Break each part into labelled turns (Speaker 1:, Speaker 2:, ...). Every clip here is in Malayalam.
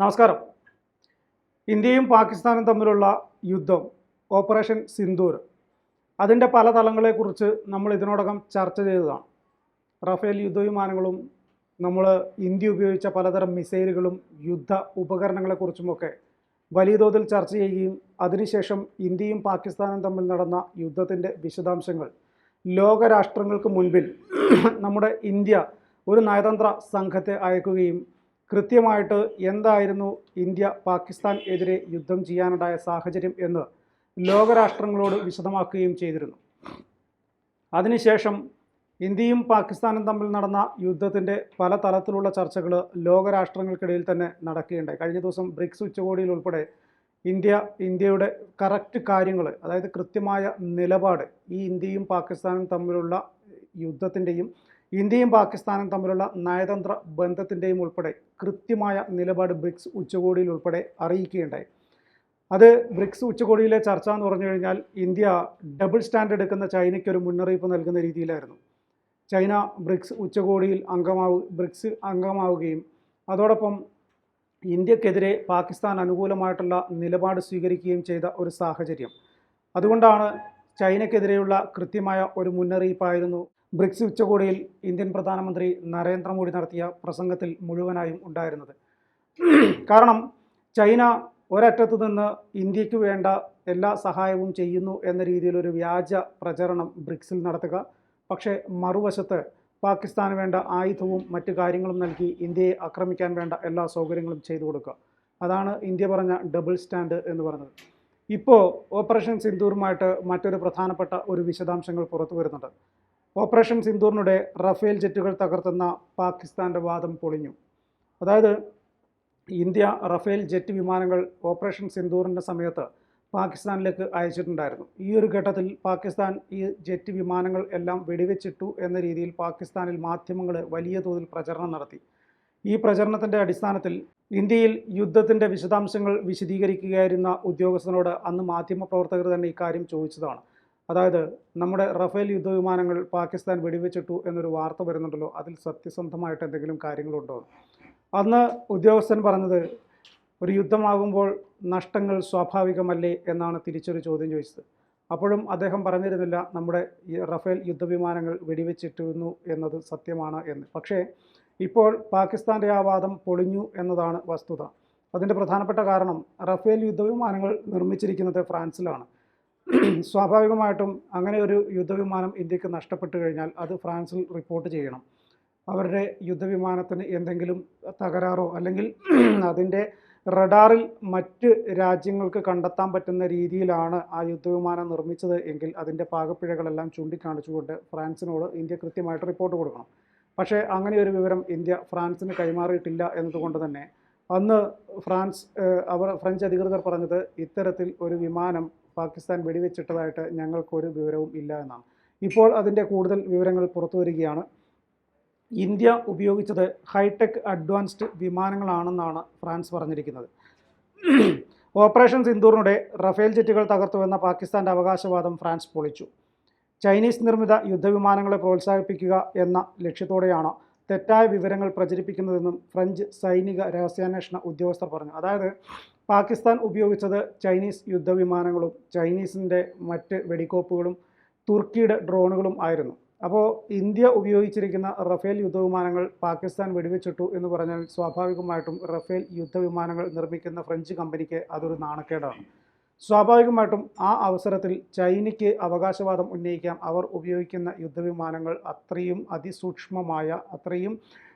Speaker 1: നമസ്കാരം. ഇന്ത്യയും പാകിസ്ഥാനും തമ്മിലുള്ള യുദ്ധം ഓപ്പറേഷൻ സിന്ദൂർ അതിൻ്റെ പല തലങ്ങളെക്കുറിച്ച് നമ്മൾ ഇതിനോടകം ചർച്ച ചെയ്തതാണ്. റഫേൽ യുദ്ധവിമാനങ്ങളും നമ്മൾ ഇന്ത്യ ഉപയോഗിച്ച പലതരം മിസൈലുകളും യുദ്ധ ഉപകരണങ്ങളെക്കുറിച്ചുമൊക്കെ വലിയ തോതിൽ ചർച്ച ചെയ്യുകയും അതിനുശേഷം ഇന്ത്യയും പാകിസ്ഥാനും തമ്മിൽ നടന്ന യുദ്ധത്തിൻ്റെ വിശദാംശങ്ങൾ ലോകരാഷ്ട്രങ്ങൾക്ക് മുൻപിൽ നമ്മുടെ ഇന്ത്യ ഒരു നയതന്ത്ര സംഘത്തെ അയക്കുകയും കൃത്യമായിട്ട് എന്തായിരുന്നു ഇന്ത്യ പാകിസ്ഥാൻ എതിരെ യുദ്ധം ചെയ്യാനുണ്ടായ സാഹചര്യം എന്ന് ലോകരാഷ്ട്രങ്ങളോട് വിശദമാക്കുകയും ചെയ്തിരുന്നു. അതിനുശേഷം ഇന്ത്യയും പാകിസ്ഥാനും തമ്മിൽ നടന്ന യുദ്ധത്തിൻ്റെ പല തലത്തിലുള്ള ചർച്ചകൾ ലോകരാഷ്ട്രങ്ങൾക്കിടയിൽ തന്നെ നടക്കുകയുണ്ടായി. കഴിഞ്ഞ ദിവസം ബ്രിക്സ് ഉച്ചകോടിയിൽ ഉൾപ്പെടെ ഇന്ത്യയുടെ കറക്റ്റ് കാര്യങ്ങൾ, അതായത് കൃത്യമായ നിലപാട് ഈ ഇന്ത്യയും പാകിസ്ഥാനും തമ്മിലുള്ള യുദ്ധത്തിൻ്റെയും ഇന്ത്യയും പാകിസ്ഥാനും തമ്മിലുള്ള നയതന്ത്ര ബന്ധത്തിൻ്റെയും ഉൾപ്പെടെ കൃത്യമായ നിലപാട് ബ്രിക്സ് ഉച്ചകോടിയിൽ ഉൾപ്പെടെ അറിയിക്കുകയുണ്ടായി. അത് ബ്രിക്സ് ഉച്ചകോടിയിലെ ചർച്ച എന്ന് പറഞ്ഞു കഴിഞ്ഞാൽ ഇന്ത്യ ഡബിൾ സ്റ്റാൻഡ് എടുക്കുന്ന ചൈനയ്ക്ക് ഒരു മുന്നറിയിപ്പ് നൽകുന്ന രീതിയിലായിരുന്നു. ചൈന ബ്രിക്സ് ഉച്ചകോടിയിൽ ബ്രിക്സ് അംഗമാവുകയും അതോടൊപ്പം ഇന്ത്യക്കെതിരെ പാകിസ്ഥാൻ അനുകൂലമായിട്ടുള്ള നിലപാട് സ്വീകരിക്കുകയും ചെയ്ത ഒരു സാഹചര്യം. അതുകൊണ്ടാണ് ചൈനയ്ക്കെതിരെയുള്ള കൃത്യമായ ഒരു മുന്നറിയിപ്പായിരുന്നു ബ്രിക്സ് ഉച്ചകോടിയിൽ ഇന്ത്യൻ പ്രധാനമന്ത്രി നരേന്ദ്രമോദി നടത്തിയ പ്രസംഗത്തിൽ മുഴുവനായും ഉണ്ടായിരുന്നത്. കാരണം ചൈന ഒരറ്റത്തു നിന്ന് ഇന്ത്യക്ക് വേണ്ട എല്ലാ സഹായവും ചെയ്യുന്നു എന്ന രീതിയിലൊരു വ്യാജ പ്രചരണം ബ്രിക്സിൽ നടത്തുക, പക്ഷേ മറുവശത്ത് പാകിസ്ഥാന് വേണ്ട ആയുധവും മറ്റു കാര്യങ്ങളും നൽകി ഇന്ത്യയെ ആക്രമിക്കാൻ വേണ്ട എല്ലാ സൗകര്യങ്ങളും ചെയ്തു കൊടുക്കുക. അതാണ് ഇന്ത്യ പറഞ്ഞ ഡബിൾ സ്റ്റാൻഡ് എന്ന് പറഞ്ഞത്. ഇപ്പോൾ ഓപ്പറേഷൻ സിന്ദൂറുമായിട്ട് മറ്റൊരു പ്രധാനപ്പെട്ട ഒരു വിശദാംശങ്ങൾ പുറത്തു വരുന്നുണ്ട്. ഓപ്പറേഷൻ സിന്ദൂറിനിടെ റഫേൽ ജെറ്റുകൾ തകർത്തുന്ന പാകിസ്ഥാൻ്റെ വാദം പൊളിഞ്ഞു. അതായത് ഇന്ത്യ റഫേൽ ജെറ്റ് വിമാനങ്ങൾ ഓപ്പറേഷൻ സിന്ദൂറിൻ്റെ സമയത്ത് പാകിസ്ഥാനിലേക്ക് അയച്ചിട്ടുണ്ടായിരുന്നു. ഈ ഒരു ഘട്ടത്തിൽ പാകിസ്ഥാൻ ഈ ജെറ്റ് വിമാനങ്ങൾ എല്ലാം വെടിവെച്ചിട്ടു എന്ന രീതിയിൽ പാകിസ്ഥാനിൽ മാധ്യമങ്ങൾ വലിയ തോതിൽ പ്രചരണം നടത്തി. ഈ പ്രചരണത്തിൻ്റെ അടിസ്ഥാനത്തിൽ ഇന്ത്യയിൽ യുദ്ധത്തിൻ്റെ വിശദാംശങ്ങൾ വിശദീകരിക്കുകയായിരുന്ന ഉദ്യോഗസ്ഥനോട് അന്ന് മാധ്യമപ്രവർത്തകർ തന്നെ ഇക്കാര്യം ചോദിച്ചതാണ്. അതായത് നമ്മുടെ റഫേൽ യുദ്ധവിമാനങ്ങൾ പാകിസ്ഥാൻ വെടിവെച്ചിട്ടു എന്നൊരു വാർത്ത വരുന്നുണ്ടല്ലോ, അതിൽ സത്യസന്ധമായിട്ട് എന്തെങ്കിലും കാര്യങ്ങളുണ്ടോ? അന്ന് ഉദ്യോഗസ്ഥൻ പറഞ്ഞത് ഒരു യുദ്ധമാകുമ്പോൾ നഷ്ടങ്ങൾ സ്വാഭാവികമല്ലേ എന്നാണ് തിരിച്ചൊരു ചോദ്യം ചോദിച്ചത്. അപ്പോഴും അദ്ദേഹം പറഞ്ഞിരുന്നില്ല നമ്മുടെ ഈ റഫേൽ യുദ്ധവിമാനങ്ങൾ വെടിവെച്ചിട്ടിരുന്നു എന്നത് സത്യമാണ് എന്ന്. പക്ഷേ ഇപ്പോൾ പാകിസ്ഥാൻ്റെ ആ വാദം പൊളിഞ്ഞു എന്നതാണ് വസ്തുത. അതിൻ്റെ പ്രധാനപ്പെട്ട കാരണം റഫേൽ യുദ്ധവിമാനങ്ങൾ നിർമ്മിച്ചിരിക്കുന്നത് ഫ്രാൻസിലാണ്. സ്വാഭാവികമായിട്ടും അങ്ങനെ ഒരു യുദ്ധവിമാനം ഇന്ത്യക്ക് നഷ്ടപ്പെട്ടു കഴിഞ്ഞാൽ അത് ഫ്രാൻസിൽ റിപ്പോർട്ട് ചെയ്യണം. അവരുടെ യുദ്ധവിമാനത്തിന് എന്തെങ്കിലും തകരാറോ അല്ലെങ്കിൽ അതിൻ്റെ റഡാറിൽ മറ്റ് രാജ്യങ്ങൾക്ക് കണ്ടെത്താൻ പറ്റുന്ന രീതിയിലാണ് ആ യുദ്ധവിമാനം നിർമ്മിച്ചത് എങ്കിൽ അതിൻ്റെ പാകപ്പിഴകളെല്ലാം ചൂണ്ടിക്കാണിച്ചുകൊണ്ട് ഫ്രാൻസിനോട് ഇന്ത്യ കൃത്യമായിട്ട് റിപ്പോർട്ട് കൊടുക്കണം. പക്ഷേ അങ്ങനെ ഒരു വിവരം ഇന്ത്യ ഫ്രാൻസിന് കൈമാറിയിട്ടില്ല എന്നതുകൊണ്ട് തന്നെ അന്ന് ഫ്രഞ്ച് അധികൃതർ പറഞ്ഞത് ഇത്തരത്തിൽ ഒരു വിമാനം പാകിസ്ഥാൻ വെടിവെച്ചിട്ടതായിട്ട് ഞങ്ങൾക്കൊരു വിവരവും ഇല്ല എന്നാണ്. ഇപ്പോൾ അതിൻ്റെ കൂടുതൽ വിവരങ്ങൾ പുറത്തു വരികയാണ്. ഇന്ത്യ ഉപയോഗിച്ചത് ഹൈടെക് അഡ്വാൻസ്ഡ് വിമാനങ്ങളാണെന്നാണ് ഫ്രാൻസ് പറഞ്ഞിരിക്കുന്നത്. ഓപ്പറേഷൻ സിന്ദൂറിനിടെ റഫേൽ ജെറ്റുകൾ തകർത്തുവെന്ന പാകിസ്ഥാൻ്റെ അവകാശവാദം ഫ്രാൻസ് പൊളിച്ചു. ചൈനീസ് നിർമ്മിത യുദ്ധവിമാനങ്ങളെ പ്രോത്സാഹിപ്പിക്കുക എന്ന ലക്ഷ്യത്തോടെയാണ് തെറ്റായ വിവരങ്ങൾ പ്രചരിപ്പിക്കുന്നതെന്നും ഫ്രഞ്ച് സൈനിക രഹസ്യാന്വേഷണ ഉദ്യോഗസ്ഥർ പറഞ്ഞു. അതായത് പാകിസ്ഥാൻ ഉപയോഗിച്ചത് ചൈനീസ് യുദ്ധവിമാനങ്ങളും ചൈനീസിൻ്റെ മറ്റ് വെടിക്കോപ്പുകളും തുർക്കിയുടെ ഡ്രോണുകളും ആയിരുന്നു. അപ്പോൾ ഇന്ത്യ ഉപയോഗിച്ചിരിക്കുന്ന റഫേൽ യുദ്ധവിമാനങ്ങൾ പാകിസ്ഥാൻ വെടിവെച്ചിട്ടു എന്ന് പറഞ്ഞാൽ സ്വാഭാവികമായിട്ടും റഫേൽ യുദ്ധവിമാനങ്ങൾ നിർമ്മിക്കുന്ന ഫ്രഞ്ച് കമ്പനിക്ക് അതൊരു നാണക്കേടാണ്. സ്വാഭാവികമായിട്ടും ആ അവസരത്തിൽ ചൈനയ്ക്ക് അവകാശവാദം ഉന്നയിക്കാം. അവർ ഉപയോഗിക്കുന്ന യുദ്ധവിമാനങ്ങൾ അത്രയും അതിസൂക്ഷ്മമായ അത്രയും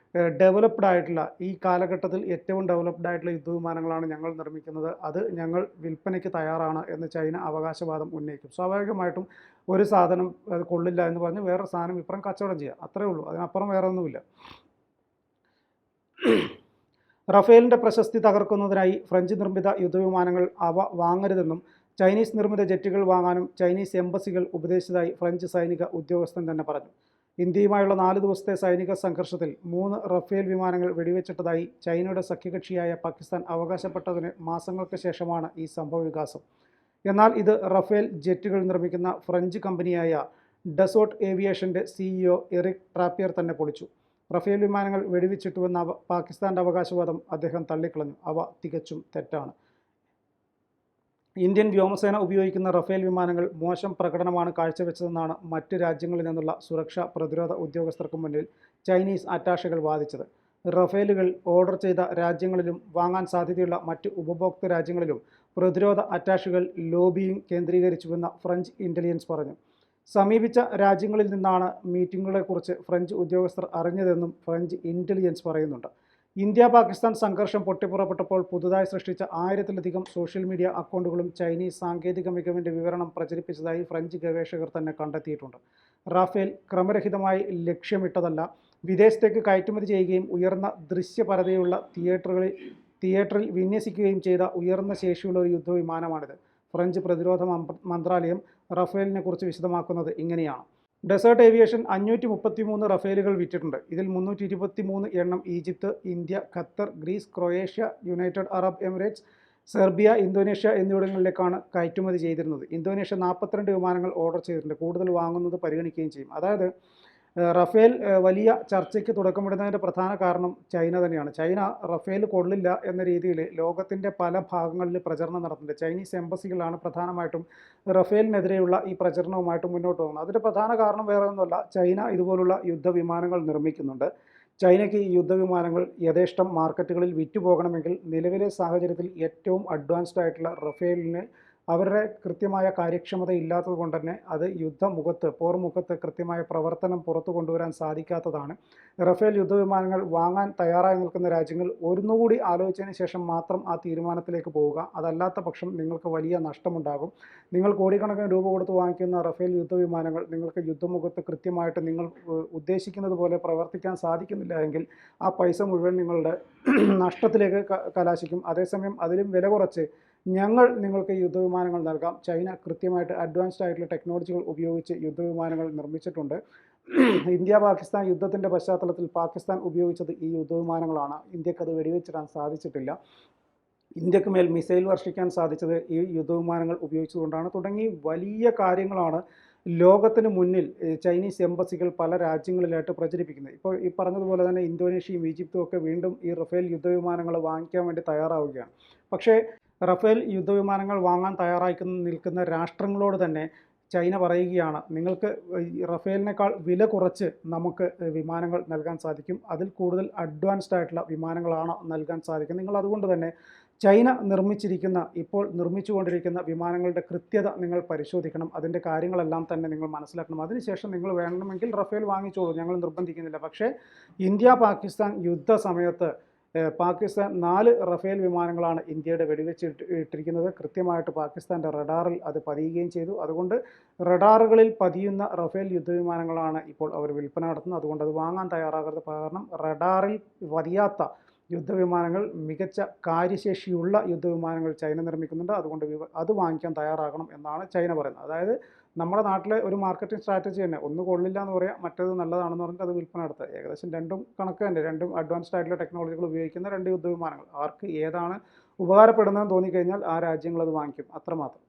Speaker 1: ഡെവലപ്ഡ് ആയിട്ടുള്ള ഈ കാലഘട്ടത്തിൽ ഏറ്റവും ഡെവലപ്ഡ് ആയിട്ടുള്ള യുദ്ധവിമാനങ്ങളാണ് ഞങ്ങൾ നിർമ്മിക്കുന്നത്, അത് ഞങ്ങൾ വിൽപ്പനയ്ക്ക് തയ്യാറാണ് എന്ന് ചൈന അവകാശവാദം ഉന്നയിക്കും. സ്വാഭാവികമായിട്ടും ഒരു സാധനം അത് കൊള്ളില്ല എന്ന് പറഞ്ഞ് വേറൊരു സാധനം ഇപ്പുറം കച്ചവടം ചെയ്യുക, അത്രേ ഉള്ളൂ. അതിനപ്പുറം വേറെ ഒന്നുമില്ല. റഫേലിൻ്റെ പ്രശസ്തി തകർക്കുന്നതിനായി ഫ്രഞ്ച് നിർമ്മിത യുദ്ധവിമാനങ്ങൾ അവ വാങ്ങരുതെന്നും ചൈനീസ് നിർമ്മിത ജെറ്റുകൾ വാങ്ങാനും ചൈനീസ് എംബസികൾ ഉപദേശിച്ചതായി ഫ്രഞ്ച് സൈനിക ഉദ്യോഗസ്ഥൻ തന്നെ പറഞ്ഞു. ഇന്ത്യയുമായുള്ള 4 ദിവസത്തെ സൈനിക സംഘർഷത്തിൽ 3 റഫേൽ വിമാനങ്ങൾ വെടിവെച്ചിട്ടതായി ചൈനയുടെ സഖ്യകക്ഷിയായ പാകിസ്ഥാൻ അവകാശപ്പെട്ടതിന് മാസങ്ങൾക്ക് ശേഷമാണ് ഈ സംഭവവികാസം. എന്നാൽ ഇത് റഫേൽ ജെറ്റുകൾ നിർമ്മിക്കുന്ന ഫ്രഞ്ച് കമ്പനിയായ ഡസോട്ട് ഏവിയേഷൻ്റെ CEO എറിക് ട്രാപ്പിയർ തന്നെ പൊളിച്ചു. റഫേൽ വിമാനങ്ങൾ വെടിവെച്ചിട്ടുവെന്ന പാകിസ്ഥാൻ്റെ അവകാശവാദം അദ്ദേഹം തള്ളിക്കളഞ്ഞു. അവ തികച്ചും തെറ്റാണ്. ഇന്ത്യൻ വ്യോമസേന ഉപയോഗിക്കുന്ന റഫേൽ വിമാനങ്ങൾ മോശം പ്രകടനമാണ് കാഴ്ചവെച്ചതെന്നാണ് മറ്റ് രാജ്യങ്ങളിൽ നിന്നുള്ള സുരക്ഷാ പ്രതിരോധ ഉദ്യോഗസ്ഥർക്ക് മുന്നിൽ ചൈനീസ് അറ്റാഷകൾ വാദിച്ചത്. റഫേലുകൾ ഓർഡർ ചെയ്ത രാജ്യങ്ങളിലും വാങ്ങാൻ സാധ്യതയുള്ള മറ്റ് ഉപഭോക്തൃ രാജ്യങ്ങളിലും പ്രതിരോധ അറ്റാഷുകൾ ലോബിയിങ് കേന്ദ്രീകരിച്ചുവെന്ന് ഫ്രഞ്ച് ഇൻ്റലിജൻസ് പറഞ്ഞു. സമീപിച്ച രാജ്യങ്ങളിൽ നിന്നാണ് മീറ്റിംഗുകളെക്കുറിച്ച് ഫ്രഞ്ച് ഉദ്യോഗസ്ഥർ അറിഞ്ഞതെന്നും ഫ്രഞ്ച് ഇൻ്റലിജൻസ് പറയുന്നുണ്ട്. ഇന്ത്യ പാകിസ്ഥാൻ സംഘർഷം പൊട്ടിപ്പുറപ്പെട്ടപ്പോൾ പുതുതായി സൃഷ്ടിച്ച 1000-ലധികം സോഷ്യൽ മീഡിയ അക്കൗണ്ടുകളും ചൈനീസ് സാങ്കേതിക മികവിൻ്റെ വിവരണം പ്രചരിപ്പിച്ചതായി ഫ്രഞ്ച് ഗവേഷകർ തന്നെ കണ്ടെത്തിയിട്ടുണ്ട്. റാഫേൽ ക്രമരഹിതമായി ലക്ഷ്യമിട്ടതല്ല, വിദേശത്തേക്ക് കയറ്റുമതി ചെയ്യുകയും ഉയർന്ന ദൃശ്യപരതയുള്ള തിയേറ്ററിൽ വിന്യസിക്കുകയും ചെയ്ത ഉയർന്ന ശേഷിയുള്ള ഒരു യുദ്ധവിമാനമാണിത്. ഫ്രഞ്ച് പ്രതിരോധ മന്ത്രാലയം റഫേലിനെ കുറിച്ച് വിശദമാക്കുന്നത് ഇങ്ങനെയാണ്. ഡെസേർട്ട് ഏവിയേഷൻ 533 റഫേലുകൾ വിറ്റിട്ടുണ്ട്. ഇതിൽ 323 എണ്ണം Egypt, India, Qatar, Greece, Croatia, United Arab Emirates, Serbia, Indonesia എന്നിവിടങ്ങളിലേക്കാണ് കയറ്റുമതി ചെയ്തിരുന്നത്. ഇന്തോനേഷ്യ 42 വിമാനങ്ങൾ ഓർഡർ ചെയ്തിട്ടുണ്ട്. കൂടുതൽ വാങ്ങുന്നത് പരിഗണിക്കുകയും ചെയ്യും. അതായത് റഫേൽ വലിയ ചർച്ചയ്ക്ക് തുടക്കമിടുന്നതിൻ്റെ പ്രധാന കാരണം ചൈന തന്നെയാണ്. ചൈന റഫേൽ കൊള്ളില്ല എന്ന രീതിയിൽ ലോകത്തിൻ്റെ പല ഭാഗങ്ങളിൽ പ്രചരണം നടത്തുന്നുണ്ട്. ചൈനീസ് എംബസികളാണ് പ്രധാനമായിട്ടും റഫേലിനെതിരെയുള്ള ഈ പ്രചരണവുമായിട്ട് മുന്നോട്ട് പോകുന്നത്. അതിൻ്റെ പ്രധാന കാരണം വേറെ ഒന്നുമല്ല, ചൈന ഇതുപോലുള്ള യുദ്ധവിമാനങ്ങൾ നിർമ്മിക്കുന്നുണ്ട്. ചൈനയ്ക്ക് ഈ യുദ്ധവിമാനങ്ങൾ യഥേഷ്ടം മാർക്കറ്റുകളിൽ വിറ്റുപോകണമെങ്കിൽ നിലവിലെ സാഹചര്യത്തിൽ ഏറ്റവും അഡ്വാൻസ്ഡ് ആയിട്ടുള്ള റഫേലിന് അവരുടെ കൃത്യമായ കാര്യക്ഷമത ഇല്ലാത്തത് കൊണ്ട് തന്നെ അത് പോർമുഖത്ത് കൃത്യമായ പ്രവർത്തനം പുറത്തു കൊണ്ടുവരാൻ സാധിക്കാത്തതാണ്. റഫേൽ യുദ്ധവിമാനങ്ങൾ വാങ്ങാൻ തയ്യാറായി നിൽക്കുന്ന രാജ്യങ്ങൾ ഒന്നുകൂടി ആലോചിച്ചതിന് ശേഷം മാത്രം ആ തീരുമാനത്തിലേക്ക് പോവുക. അതല്ലാത്ത പക്ഷം നിങ്ങൾക്ക് വലിയ നഷ്ടമുണ്ടാകും. നിങ്ങൾ കോടിക്കണക്കിന് രൂപ കൊടുത്ത് വാങ്ങിക്കുന്ന റഫേൽ യുദ്ധവിമാനങ്ങൾ നിങ്ങൾക്ക് യുദ്ധമുഖത്ത് കൃത്യമായിട്ട് നിങ്ങൾ ഉദ്ദേശിക്കുന്നത് പോലെ പ്രവർത്തിക്കാൻ സാധിക്കുന്നില്ല എങ്കിൽ ആ പൈസ മുഴുവൻ നിങ്ങളുടെ നഷ്ടത്തിലേക്ക് കലാശിക്കും. അതേസമയം അതിലും വില കുറച്ച് ഞങ്ങൾ നിങ്ങൾക്ക് യുദ്ധവിമാനങ്ങൾ നൽകാം. ചൈന കൃത്യമായിട്ട് അഡ്വാൻസ്ഡ് ആയിട്ടുള്ള ടെക്നോളജികൾ ഉപയോഗിച്ച് യുദ്ധവിമാനങ്ങൾ നിർമ്മിച്ചിട്ടുണ്ട്. ഇന്ത്യ പാകിസ്ഥാൻ യുദ്ധത്തിൻ്റെ പശ്ചാത്തലത്തിൽ പാകിസ്ഥാൻ ഉപയോഗിച്ചത് ഈ യുദ്ധവിമാനങ്ങളാണ്. ഇന്ത്യക്കത് വെടിവെച്ചിടാൻ സാധിച്ചിട്ടില്ല. ഇന്ത്യക്ക് മേൽ മിസൈൽ വർഷിക്കാൻ സാധിച്ചത് ഈ യുദ്ധവിമാനങ്ങൾ ഉപയോഗിച്ചുകൊണ്ടാണ്. തുടങ്ങി വലിയ കാര്യങ്ങളാണ് ലോകത്തിന് മുന്നിൽ ചൈനീസ് എംബസികൾ പല രാജ്യങ്ങളിലായിട്ട് പ്രചരിപ്പിക്കുന്നത്. ഇപ്പോൾ ഈ പറഞ്ഞതുപോലെ തന്നെ ഇന്തോനേഷ്യയും ഈജിപ്തും ഒക്കെ വീണ്ടും ഈ റഫേൽ യുദ്ധവിമാനങ്ങൾ വാങ്ങിക്കാൻ വേണ്ടി തയ്യാറാവുകയാണ്. പക്ഷേ റഫേൽ യുദ്ധവിമാനങ്ങൾ വാങ്ങാൻ നിൽക്കുന്ന രാഷ്ട്രങ്ങളോട് തന്നെ ചൈന പറയുകയാണ്, നിങ്ങൾക്ക് റഫേലിനേക്കാൾ വില കുറച്ച് നമുക്ക് വിമാനങ്ങൾ നൽകാൻ സാധിക്കും, അതിൽ കൂടുതൽ അഡ്വാൻസ്ഡ് ആയിട്ടുള്ള വിമാനങ്ങളാണ് നൽകാൻ സാധിക്കും. നിങ്ങൾ അതുകൊണ്ട് തന്നെ ചൈന ഇപ്പോൾ നിർമ്മിച്ചുകൊണ്ടിരിക്കുന്ന വിമാനങ്ങളുടെ കൃത്യത നിങ്ങൾ പരിശോധിക്കണം. അതിൻ്റെ കാര്യങ്ങളെല്ലാം തന്നെ നിങ്ങൾ മനസ്സിലാക്കണം. അതിനുശേഷം നിങ്ങൾ വേണമെങ്കിൽ റഫേൽ വാങ്ങിച്ചോളൂ, ഞങ്ങൾ നിർബന്ധിക്കുന്നില്ല. പക്ഷേ ഇന്ത്യ പാകിസ്ഥാൻ യുദ്ധ സമയത്ത് പാകിസ്ഥാൻ 4 റഫേൽ വിമാനങ്ങളാണ് ഇന്ത്യയുടെ വെടിവെച്ചിട്ടിരിക്കുന്നത്. കൃത്യമായിട്ട് പാകിസ്ഥാൻ്റെ റഡാറിൽ അത് പതിയുകയും ചെയ്തു. അതുകൊണ്ട് റഡാറുകളിൽ പതിയുന്ന റഫേൽ യുദ്ധവിമാനങ്ങളാണ് ഇപ്പോൾ അവർ വിൽപ്പന നടത്തുന്നത്. അതുകൊണ്ട് അത് വാങ്ങാൻ തയ്യാറാകരുത്. കാരണം റഡാറിൽ പതിയാത്ത യുദ്ധവിമാനങ്ങൾ, മികച്ച കാര്യശേഷിയുള്ള യുദ്ധവിമാനങ്ങൾ ചൈന നിർമ്മിക്കുന്നുണ്ട്. അതുകൊണ്ട് അത് വാങ്ങിക്കാൻ തയ്യാറാകണം എന്നാണ് ചൈന പറയുന്നത്. അതായത് നമ്മുടെ നാട്ടിലെ ഒരു മാർക്കറ്റിംഗ് സ്ട്രാറ്റജി തന്നെ, ഒന്ന് കൊള്ളില്ല എന്ന് പറയാം, മറ്റേത് നല്ലതാണെന്ന് പറഞ്ഞിട്ട് അത് വിൽപ്പന നടത്തുക. ഏകദേശം രണ്ടും കണക്ക് തന്നെ. രണ്ടും അഡ്വാൻസ്ഡ് ആയിട്ടുള്ള ടെക്നോളജികൾ ഉപയോഗിക്കുന്ന 2 യുദ്ധവിമാനങ്ങൾ. ആർക്ക് ഏതാണ് ഉപകാരപ്പെടുന്നതെന്ന് തോന്നിക്കഴിഞ്ഞാൽ ആ രാജ്യങ്ങൾ അത് വാങ്ങിക്കും, അത്രമാത്രം.